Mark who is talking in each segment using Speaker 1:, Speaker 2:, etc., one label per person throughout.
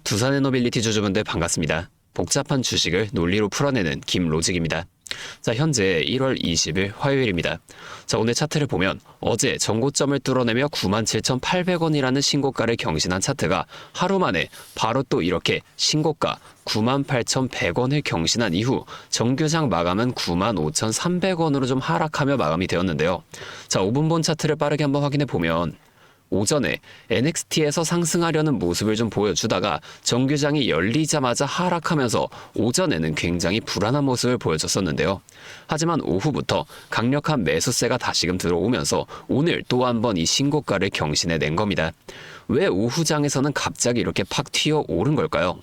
Speaker 1: 두산에너빌리티 주주분들 반갑습니다. 복잡한 주식을 논리로 풀어내는 김로직입니다. 자, 현재 1월 20일 화요일입니다. 자, 오늘 차트를 보면 어제 전고점을 뚫어내며 97,800원이라는 신고가를 경신한 차트가 하루 만에 바로 또 이렇게 신고가 98,100원을 경신한 이후 정규장 마감은 95,300원으로 좀 하락하며 마감이 되었는데요. 자, 5분본 차트를 빠르게 한번 확인해 보면 오전에 NXT에서 상승하려는 모습을 좀 보여주다가 정규장이 열리자마자 하락하면서 오전에는 굉장히 불안한 모습을 보여줬었는데요. 하지만 오후부터 강력한 매수세가 다시금 들어오면서 오늘 또 한 번 이 신고가를 경신해낸 겁니다. 왜 오후장에서는 갑자기 이렇게 팍 튀어 오른 걸까요?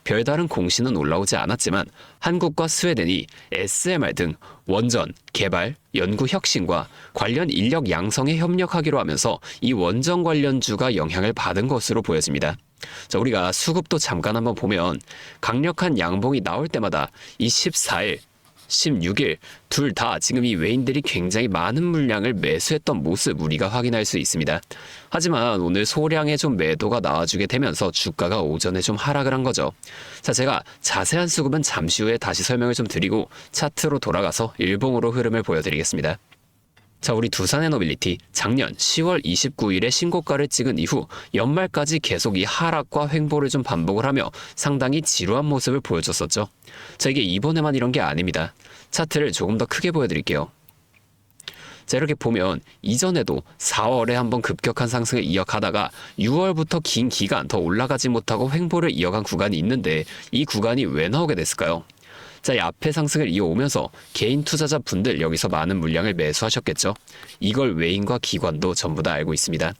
Speaker 1: 별다른 공시는 올라오지 않았지만 한국과 스웨덴이 SMR 등 원전, 개발, 연구 혁신과 관련 인력 양성에 협력하기로 하면서 이 원전 관련주가 영향을 받은 것으로 보여집니다. 자, 우리가 수급도 잠깐 한번 보면 강력한 양봉이 나올 때마다 이 14일, 16일 둘 다 지금 이 외인들이 굉장히 많은 물량을 매수했던 모습 우리가 확인할 수 있습니다. 하지만 오늘 소량의 좀 매도가 나와주게 되면서 주가가 오전에 좀 하락을 한 거죠. 자, 제가 자세한 수급은 잠시 후에 다시 설명을 좀 드리고 차트로 돌아가서 일봉으로 흐름을 보여드리겠습니다. 자, 우리 두산에너빌리티 작년 10월 29일에 신고가를 찍은 이후 연말까지 계속 이 하락과 횡보를 좀 반복을 하며 상당히 지루한 모습을 보여줬었죠. 자, 이게 이번에만 이런 게 아닙니다. 차트를 조금 더 크게 보여드릴게요. 자, 이렇게 보면 이전에도 4월에 한번 급격한 상승을 이어가다가 6월부터 긴 기간 더 올라가지 못하고 횡보를 이어간 구간이 있는데 이 구간이 왜 나오게 됐을까요? 자, 이 앞에 상승을 이어오면서 개인 투자자 분들 여기서 많은 물량을 매수하셨겠죠. 이걸 외인과 기관도 전부 다 알고 있습니다.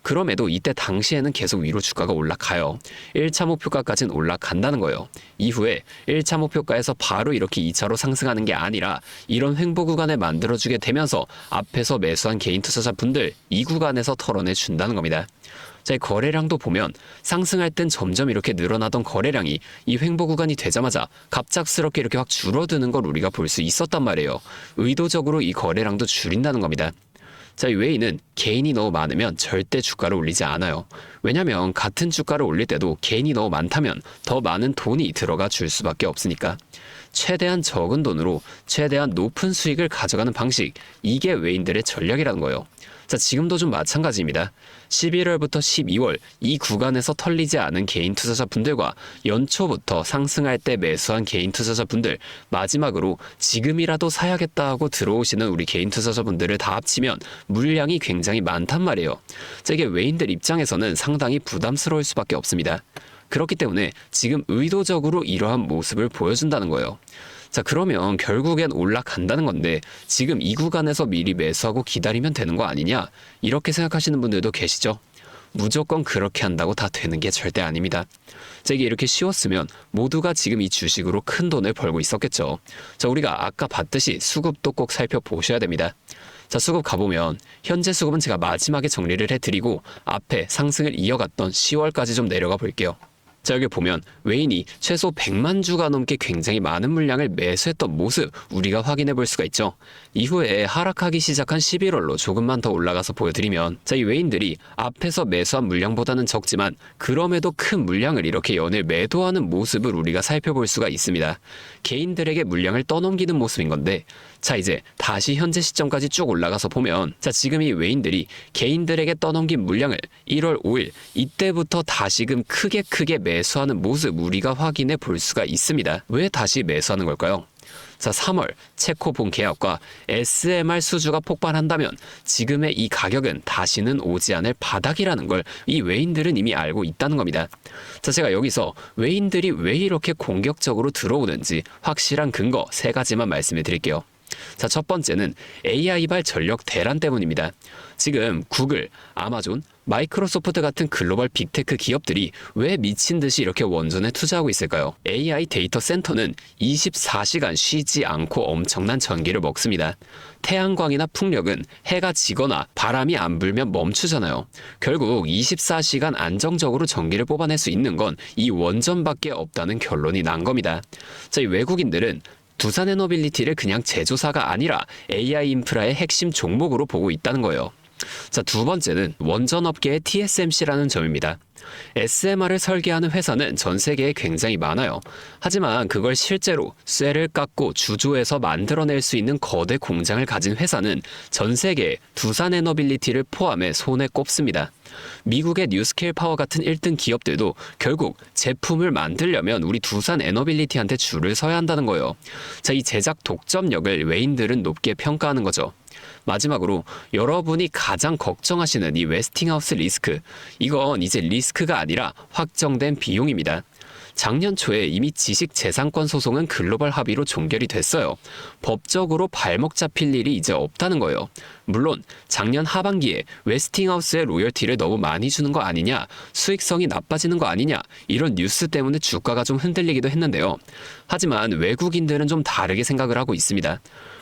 Speaker 1: 그럼에도 이때 당시에는 계속 위로 주가가 올라가요. 1차 목표가까지는 올라간다는 거예요. 이후에 1차 목표가에서 바로 이렇게 2차로 상승하는 게 아니라 이런 횡보 구간을 만들어주게 되면서 앞에서 매수한 개인 투자자 분들 이 구간에서 털어내 준다는 겁니다. 자, 이 거래량도 보면 상승할 땐 점점 이렇게 늘어나던 거래량이 이 횡보 구간이 되자마자 갑작스럽게 이렇게 확 줄어드는 걸 우리가 볼 수 있었단 말이에요. 의도적으로 이 거래량도 줄인다는 겁니다. 자, 이 외인은 개인이 너무 많으면 절대 주가를 올리지 않아요. 왜냐면 같은 주가를 올릴 때도 개인이 너무 많다면 더 많은 돈이 들어가 줄 수밖에 없으니까. 최대한 적은 돈으로 최대한 높은 수익을 가져가는 방식, 이게 외인들의 전략이라는 거예요. 자, 지금도 좀 마찬가지입니다. 11월부터 12월 이 구간에서 털리지 않은 개인 투자자분들과 연초부터 상승할 때 매수한 개인 투자자분들, 마지막으로 지금이라도 사야겠다 하고 들어오시는 우리 개인 투자자분들을 다 합치면 물량이 굉장히 많단 말이에요. 자, 이게 외인들 입장에서는 상당히 부담스러울 수밖에 없습니다. 그렇기 때문에 지금 의도적으로 이러한 모습을 보여준다는 거예요. 자, 그러면 결국엔 올라간다는 건데 지금 이 구간에서 미리 매수하고 기다리면 되는 거 아니냐? 이렇게 생각하시는 분들도 계시죠? 무조건 그렇게 한다고 다 되는 게 절대 아닙니다. 자, 이게 이렇게 쉬웠으면 모두가 지금 이 주식으로 큰 돈을 벌고 있었겠죠. 자, 우리가 아까 봤듯이 수급도 꼭 살펴보셔야 됩니다. 자, 수급 가보면 현재 수급은 제가 마지막에 정리를 해드리고 앞에 상승을 이어갔던 10월까지 좀 내려가 볼게요. 자, 여기 보면 외인이 최소 100만 주가 넘게 굉장히 많은 물량을 매수했던 모습 우리가 확인해 볼 수가 있죠. 이후에 하락하기 시작한 11월로 조금만 더 올라가서 보여드리면, 자, 이 외인들이 앞에서 매수한 물량보다는 적지만 그럼에도 큰 물량을 이렇게 연일 매도하는 모습을 우리가 살펴볼 수가 있습니다. 개인들에게 물량을 떠넘기는 모습인 건데, 자, 이제 다시 현재 시점까지 쭉 올라가서 보면, 자, 지금 이 외인들이 개인들에게 떠넘긴 물량을 1월 5일 이때부터 다시금 크게 매수하는 모습 우리가 확인해 볼 수가 있습니다. 왜 다시 매수하는 걸까요? 자, 3월 체코본 계약과 SMR 수주가 폭발한다면 지금의 이 가격은 다시는 오지 않을 바닥이라는 걸 이 외인들은 이미 알고 있다는 겁니다. 자, 제가 여기서 외인들이 왜 이렇게 공격적으로 들어오는지 확실한 근거 3가지만 말씀해 드릴게요. 자, 첫 번째는 AI발 전력 대란 때문입니다. 지금 구글, 아마존, 마이크로소프트 같은 글로벌 빅테크 기업들이 왜 미친 듯이 이렇게 원전에 투자하고 있을까요? AI 데이터 센터는 24시간 쉬지 않고 엄청난 전기를 먹습니다. 태양광이나 풍력은 해가 지거나 바람이 안 불면 멈추잖아요. 결국 24시간 안정적으로 전기를 뽑아낼 수 있는 건 이 원전밖에 없다는 결론이 난 겁니다. 자, 이 외국인들은 두산에너빌리티를 그냥 제조사가 아니라 AI 인프라의 핵심 종목으로 보고 있다는 거예요. 자, 두 번째는 원전업계의 TSMC라는 점입니다. SMR을 설계하는 회사는 전 세계에 굉장히 많아요. 하지만 그걸 실제로 쇠를 깎고 주조해서 만들어낼 수 있는 거대 공장을 가진 회사는 전 세계에 두산에너빌리티를 포함해 손에 꼽습니다. 미국의 뉴스케일 파워 같은 1등 기업들도 결국 제품을 만들려면 우리 두산에너빌리티한테 줄을 서야 한다는 거예요. 자, 이 제작 독점력을 외인들은 높게 평가하는 거죠. 마지막으로 여러분이 가장 걱정하시는 이 웨스팅하우스 리스크, 이건 이제 리스크가 아니라 확정된 비용입니다. 작년 초에 이미 지식재산권 소송은 글로벌 합의로 종결이 됐어요. 법적으로 발목 잡힐 일이 이제 없다는 거예요. 물론 작년 하반기에 웨스팅하우스의 로열티를 너무 많이 주는 거 아니냐, 수익성이 나빠지는 거 아니냐, 이런 뉴스 때문에 주가가 좀 흔들리기도 했는데요. 하지만 외국인들은 좀 다르게 생각을 하고 있습니다.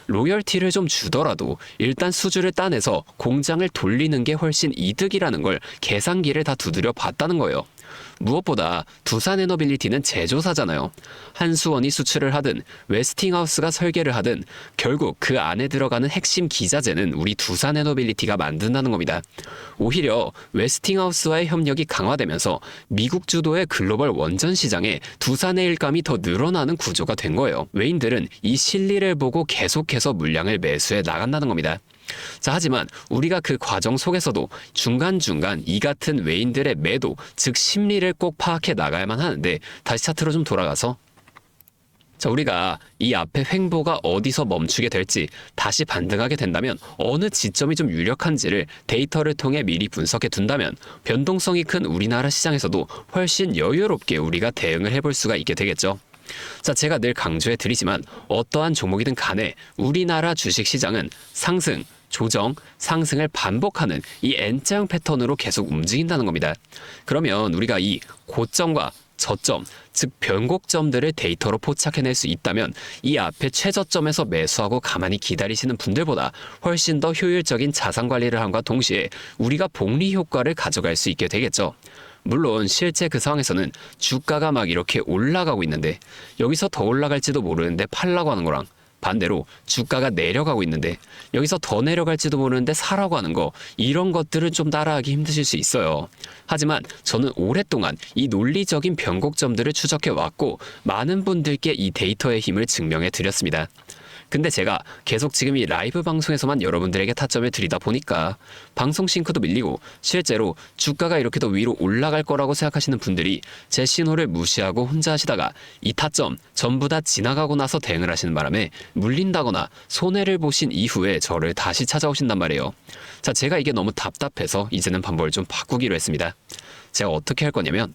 Speaker 1: 로열티를 좀 주더라도 일단 수주를 따내서 공장을 돌리는 게 훨씬 이득이라는 걸 계산기를 다 두드려 봤다는 거예요. 무엇보다 두산에너빌리티는 제조사잖아요. 한수원이 수출을 하든 웨스팅하우스가 설계를 하든 결국 그 안에 들어가는 핵심 기자재는 우리 두산에너빌리티가 만든다는 겁니다. 오히려 웨스팅하우스와의 협력이 강화되면서 미국 주도의 글로벌 원전 시장에 두산의 일감이 더 늘어나는 구조가 된 거예요. 외인들은 이 실리를 보고 계속해서 물량을 매수해 나간다는 겁니다. 자, 하지만 우리가 그 과정 속에서도 중간중간 이 같은 외인들의 매도, 즉 심리를 꼭 파악해 나가야만 하는데, 다시 차트로 좀 돌아가서 자, 우리가 이 앞에 횡보가 어디서 멈추게 될지, 다시 반등하게 된다면 어느 지점이 좀 유력한지를 데이터를 통해 미리 분석해 둔다면 변동성이 큰 우리나라 시장에서도 훨씬 여유롭게 우리가 대응을 해볼 수가 있게 되겠죠. 자, 제가 늘 강조해 드리지만 어떠한 종목이든 간에 우리나라 주식시장은 상승, 조정, 상승을 반복하는 이 N자형 패턴으로 계속 움직인다는 겁니다. 그러면 우리가 이 고점과 저점, 즉 변곡점들을 데이터로 포착해낼 수 있다면 이 앞에 최저점에서 매수하고 가만히 기다리시는 분들보다 훨씬 더 효율적인 자산 관리를 함과 동시에 우리가 복리 효과를 가져갈 수 있게 되겠죠. 물론 실제 그 상황에서는 주가가 막 이렇게 올라가고 있는데 여기서 더 올라갈지도 모르는데 팔라고 하는 거랑, 반대로 주가가 내려가고 있는데 여기서 더 내려갈지도 모르는데 사라고 하는 거, 이런 것들은 좀 따라하기 힘드실 수 있어요. 하지만 저는 오랫동안 이 논리적인 변곡점들을 추적해 왔고 많은 분들께 이 데이터의 힘을 증명해 드렸습니다. 근데 제가 계속 지금 이 라이브 방송에서만 여러분들에게 타점을 드리다 보니까 방송 싱크도 밀리고 실제로 주가가 이렇게 더 위로 올라갈 거라고 생각하시는 분들이 제 신호를 무시하고 혼자 하시다가 이 타점 전부 다 지나가고 나서 대응을 하시는 바람에 물린다거나 손해를 보신 이후에 저를 다시 찾아오신단 말이에요. 자, 제가 이게 너무 답답해서 이제는 방법을 좀 바꾸기로 했습니다. 제가 어떻게 할 거냐면,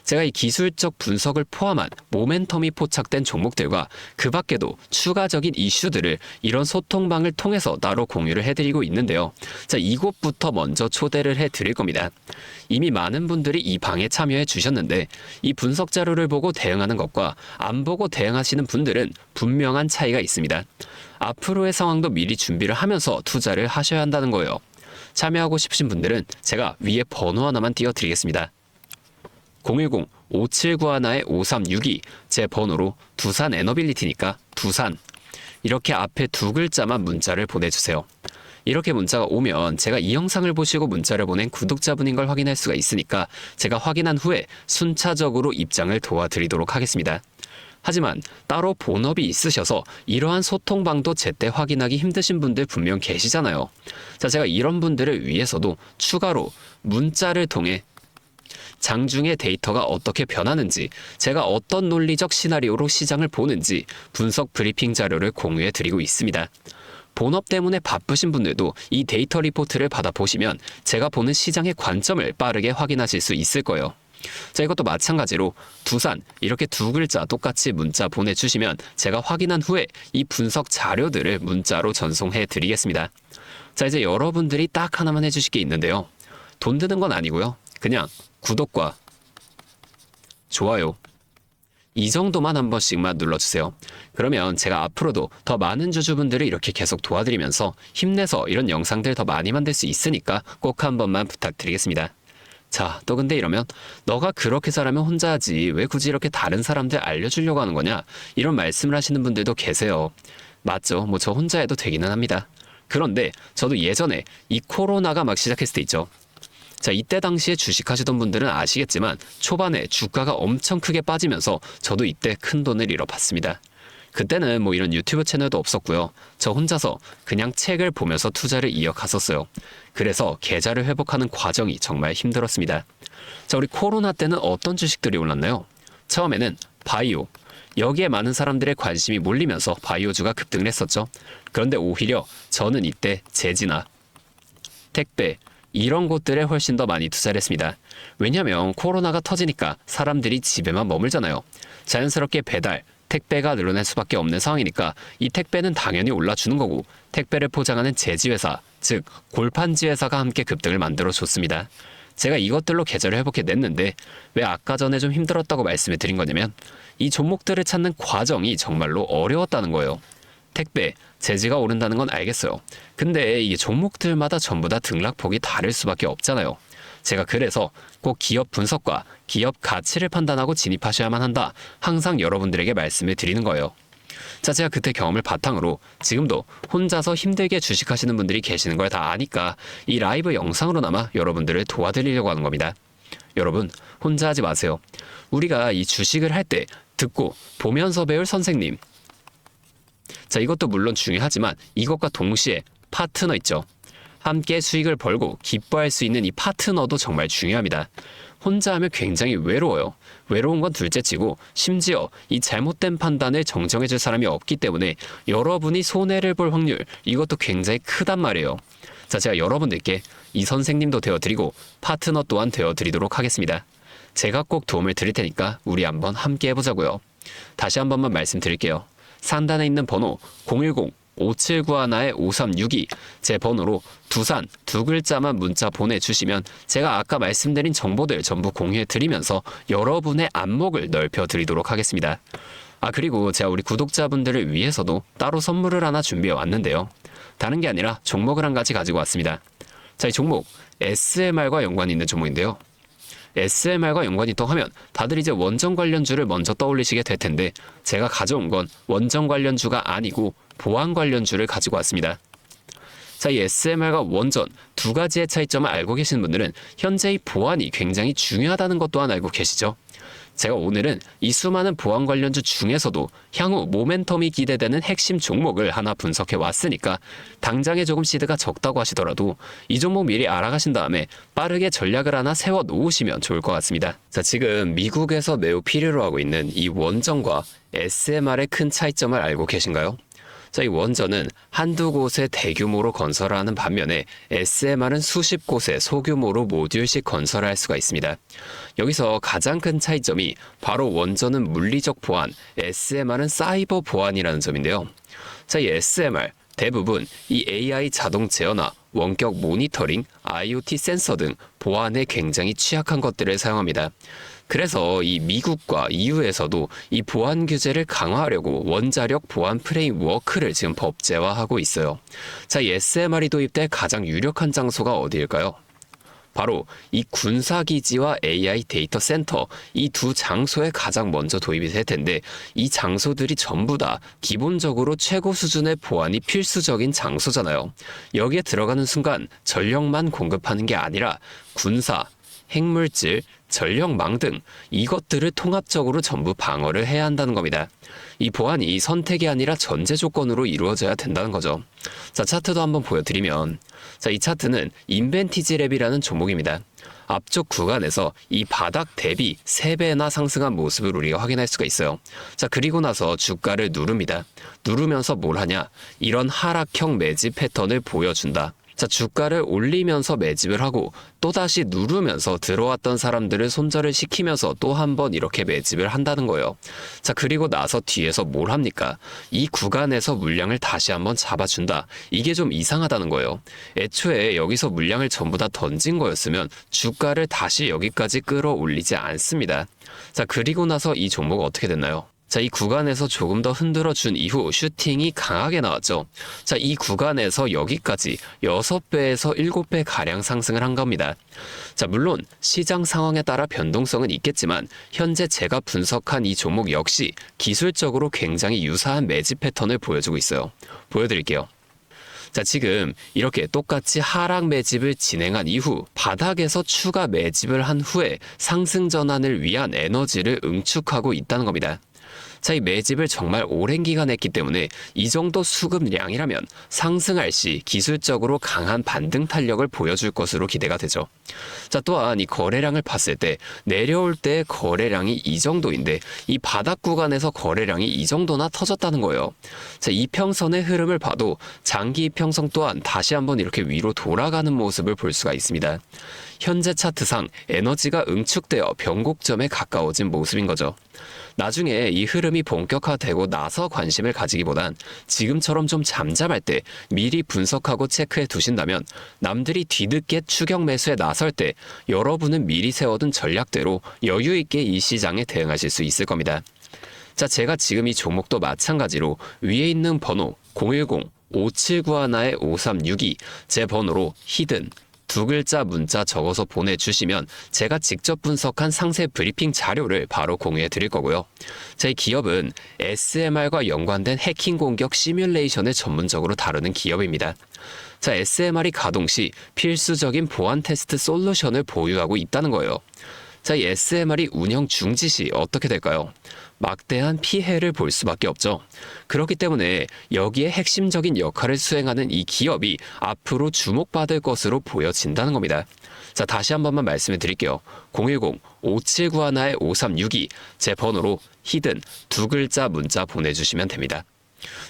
Speaker 1: 제가 이 기술적 분석을 포함한 모멘텀이 포착된 종목들과 그 밖에도 추가적인 이슈들을 이런 소통방을 통해서 따로 공유를 해드리고 있는데요. 자, 이곳부터 먼저 초대를 해드릴 겁니다. 이미 많은 분들이 이 방에 참여해 주셨는데 이 분석 자료를 보고 대응하는 것과 안 보고 대응하시는 분들은 분명한 차이가 있습니다. 앞으로의 상황도 미리 준비를 하면서 투자를 하셔야 한다는 거예요. 참여하고 싶으신 분들은 제가 위에 번호 하나만 띄워드리겠습니다. 010-5791-5362, 제 번호로 두산에너빌리티니까 두산, 이렇게 앞에 두 글자만 문자를 보내주세요. 이렇게 문자가 오면 제가 이 영상을 보시고 문자를 보낸 구독자분인 걸 확인할 수가 있으니까 제가 확인한 후에 순차적으로 입장을 도와드리도록 하겠습니다. 하지만 따로 본업이 있으셔서 이러한 소통방도 제때 확인하기 힘드신 분들 분명 계시잖아요. 자, 제가 이런 분들을 위해서도 추가로 문자를 통해 장중에 데이터가 어떻게 변하는지, 제가 어떤 논리적 시나리오로 시장을 보는지 분석 브리핑 자료를 공유해 드리고 있습니다. 본업 때문에 바쁘신 분들도 이 데이터 리포트를 받아보시면 제가 보는 시장의 관점을 빠르게 확인하실 수 있을 거예요. 자, 이것도 마찬가지로 두산, 이렇게 두 글자 똑같이 문자 보내주시면 제가 확인한 후에 이 분석 자료들을 문자로 전송해 드리겠습니다. 자, 이제 여러분들이 딱 하나만 해주실 게 있는데요. 돈 드는 건 아니고요. 그냥 구독과 좋아요, 이 정도만 한 번씩만 눌러주세요. 그러면 제가 앞으로도 더 많은 주주분들을 이렇게 계속 도와드리면서 힘내서 이런 영상들 더 많이 만들 수 있으니까 꼭 한 번만 부탁드리겠습니다. 자, 또 근데 이러면 너가 그렇게 잘하면 혼자 하지 왜 굳이 이렇게 다른 사람들 알려주려고 하는 거냐, 이런 말씀을 하시는 분들도 계세요. 맞죠? 뭐 저 혼자 해도 되기는 합니다. 그런데 저도 예전에 이 코로나가 막 시작했을 때 있죠. 자, 이때 당시에 주식하시던 분들은 아시겠지만 초반에 주가가 엄청 크게 빠지면서 저도 이때 큰 돈을 잃어봤습니다. 그때는 뭐 이런 유튜브 채널도 없었고요. 저 혼자서 그냥 책을 보면서 투자를 이어갔었어요. 그래서 계좌를 회복하는 과정이 정말 힘들었습니다. 자, 우리 코로나 때는 어떤 주식들이 올랐나요? 처음에는 바이오. 여기에 많은 사람들의 관심이 몰리면서 바이오주가 급등을 했었죠. 그런데 오히려 저는 이때 제지나 택배 이런 곳들에 훨씬 더 많이 투자를 했습니다. 왜냐하면 코로나가 터지니까 사람들이 집에만 머물잖아요. 자연스럽게 배달, 택배가 늘어날 수밖에 없는 상황이니까 이 택배는 당연히 올라주는 거고 택배를 포장하는 제지회사, 즉 골판지 회사가 함께 급등을 만들어줬습니다. 제가 이것들로 계좌를 회복해냈는데 왜 아까 전에 좀 힘들었다고 말씀을 드린 거냐면 이 종목들을 찾는 과정이 정말로 어려웠다는 거예요. 택배, 제지가 오른다는 건 알겠어요. 근데 이게 종목들마다 전부 다 등락폭이 다를 수밖에 없잖아요. 제가 그래서 꼭 기업 분석과 기업 가치를 판단하고 진입하셔야만 한다. 항상 여러분들에게 말씀을 드리는 거예요. 자, 제가 그때 경험을 바탕으로 지금도 혼자서 힘들게 주식하시는 분들이 계시는 걸 다 아니까 이 라이브 영상으로나마 여러분들을 도와드리려고 하는 겁니다. 여러분, 혼자 하지 마세요. 우리가 이 주식을 할 때 듣고 보면서 배울 선생님. 자, 이것도 물론 중요하지만 이것과 동시에 파트너 있죠. 함께 수익을 벌고 기뻐할 수 있는 이 파트너도 정말 중요합니다. 혼자 하면 굉장히 외로워요. 외로운 건 둘째치고 심지어 이 잘못된 판단을 정정해줄 사람이 없기 때문에 여러분이 손해를 볼 확률 이것도 굉장히 크단 말이에요. 자, 제가 여러분들께 이 선생님도 되어드리고 파트너 또한 되어드리도록 하겠습니다. 제가 꼭 도움을 드릴 테니까 우리 한번 함께 해보자고요. 다시 한 번만 말씀드릴게요. 상단에 있는 번호 010-5791-5362 제 번호로 두산 두 글자만 문자 보내주시면 제가 아까 말씀드린 정보들 전부 공유해드리면서 여러분의 안목을 넓혀드리도록 하겠습니다. 그리고 제가 우리 구독자분들을 위해서도 따로 선물을 하나 준비해 왔는데요. 다른 게 아니라 종목을 한 가지 가지고 왔습니다. 자, 이 종목 SMR과 연관이 있는 종목인데요. SMR과 연관이 있다고 하면 다들 이제 원전 관련주를 먼저 떠올리시게 될 텐데 제가 가져온 건 원전 관련주가 아니고 보안 관련주를 가지고 왔습니다. 자, 이 SMR과 원전 두 가지의 차이점을 알고 계시는 분들은 현재 이 보안이 굉장히 중요하다는 것 또한 알고 계시죠? 제가 오늘은 이 수많은 보안 관련주 중에서도 향후 모멘텀이 기대되는 핵심 종목을 하나 분석해 왔으니까 당장에 조금 시드가 적다고 하시더라도 이 종목 미리 알아가신 다음에 빠르게 전략을 하나 세워 놓으시면 좋을 것 같습니다. 자, 지금 미국에서 매우 필요로 하고 있는 이 원전과 SMR의 큰 차이점을 알고 계신가요? 자, 이 원전은 한두 곳에 대규모로 건설하는 반면에 SMR은 수십 곳에 소규모로 모듈식 건설을 할 수가 있습니다. 여기서 가장 큰 차이점이 바로 원전은 물리적 보안, SMR은 사이버 보안이라는 점인데요. 자, 이 SMR 대부분 이 AI 자동 제어나 원격 모니터링, IoT 센서 등 보안에 굉장히 취약한 것들을 사용합니다. 그래서 이 미국과 EU에서도 이 보안 규제를 강화하려고 원자력 보안 프레임워크를 지금 법제화하고 있어요. 자, 이 SMR이 도입될 가장 유력한 장소가 어디일까요? 바로 이 군사기지와 AI 데이터 센터 이 두 장소에 가장 먼저 도입이 될 텐데 이 장소들이 전부 다 기본적으로 최고 수준의 보안이 필수적인 장소잖아요. 여기에 들어가는 순간 전력만 공급하는 게 아니라 군사, 핵물질, 전력망 등 이것들을 통합적으로 전부 방어를 해야 한다는 겁니다. 이 보안이 선택이 아니라 전제 조건으로 이루어져야 된다는 거죠. 자, 차트도 한번 보여드리면 자, 이 차트는 인벤티지 랩이라는 종목입니다. 앞쪽 구간에서 이 바닥 대비 3배나 상승한 모습을 우리가 확인할 수가 있어요. 자, 그리고 나서 주가를 누릅니다. 누르면서 뭘 하냐? 이런 하락형 매집 패턴을 보여준다. 자, 주가를 올리면서 매집을 하고 또다시 누르면서 들어왔던 사람들을 손절을 시키면서 또 한 번 이렇게 매집을 한다는 거예요. 자, 그리고 나서 뒤에서 뭘 합니까? 이 구간에서 물량을 다시 한번 잡아준다. 이게 좀 이상하다는 거예요. 애초에 여기서 물량을 전부 다 던진 거였으면 주가를 다시 여기까지 끌어올리지 않습니다. 자, 그리고 나서 이 종목 어떻게 됐나요? 자, 이 구간에서 조금 더 흔들어준 이후 슈팅이 강하게 나왔죠. 자, 이 구간에서 여기까지 6배에서 7배 가량 상승을 한 겁니다. 자, 물론 시장 상황에 따라 변동성은 있겠지만 현재 제가 분석한 이 종목 역시 기술적으로 굉장히 유사한 매집 패턴을 보여주고 있어요. 보여드릴게요. 자, 지금 이렇게 똑같이 하락 매집을 진행한 이후 바닥에서 추가 매집을 한 후에 상승 전환을 위한 에너지를 응축하고 있다는 겁니다. 자, 이 매집을 정말 오랜 기간 했기 때문에 이 정도 수급량이라면 상승할 시 기술적으로 강한 반등 탄력을 보여줄 것으로 기대가 되죠. 자, 또한 이 거래량을 봤을 때 내려올 때 거래량이 이 정도인데 이 바닥 구간에서 거래량이 이 정도나 터졌다는 거예요. 자, 이평선의 흐름을 봐도 장기 이평선 또한 다시 한번 이렇게 위로 돌아가는 모습을 볼 수가 있습니다. 현재 차트상 에너지가 응축되어 변곡점에 가까워진 모습인 거죠. 나중에 이 흐름이 본격화되고 나서 관심을 가지기보단 지금처럼 좀 잠잠할 때 미리 분석하고 체크해 두신다면 남들이 뒤늦게 추격 매수에 나설 때 여러분은 미리 세워둔 전략대로 여유 있게 이 시장에 대응하실 수 있을 겁니다. 자, 제가 지금 이 종목도 마찬가지로 위에 있는 번호 010-5791-5362 제 번호로 히든 두 글자 문자 적어서 보내주시면 제가 직접 분석한 상세 브리핑 자료를 바로 공유해 드릴 거고요. 제 기업은 SMR과 연관된 해킹 공격 시뮬레이션을 전문적으로 다루는 기업입니다. 자, SMR이 가동 시 필수적인 보안 테스트 솔루션을 보유하고 있다는 거예요. 자, 이 SMR이 운영 중지 시 어떻게 될까요? 막대한 피해를 볼 수밖에 없죠. 그렇기 때문에 여기에 핵심적인 역할을 수행하는 이 기업이 앞으로 주목받을 것으로 보여진다는 겁니다. 자, 다시 한 번만 말씀을 드릴게요. 010-5791-5362 제 번호로 히든 두 글자 문자 보내주시면 됩니다.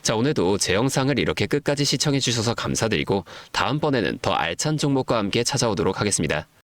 Speaker 1: 자, 오늘도 제 영상을 이렇게 끝까지 시청해 주셔서 감사드리고 다음번에는 더 알찬 종목과 함께 찾아오도록 하겠습니다.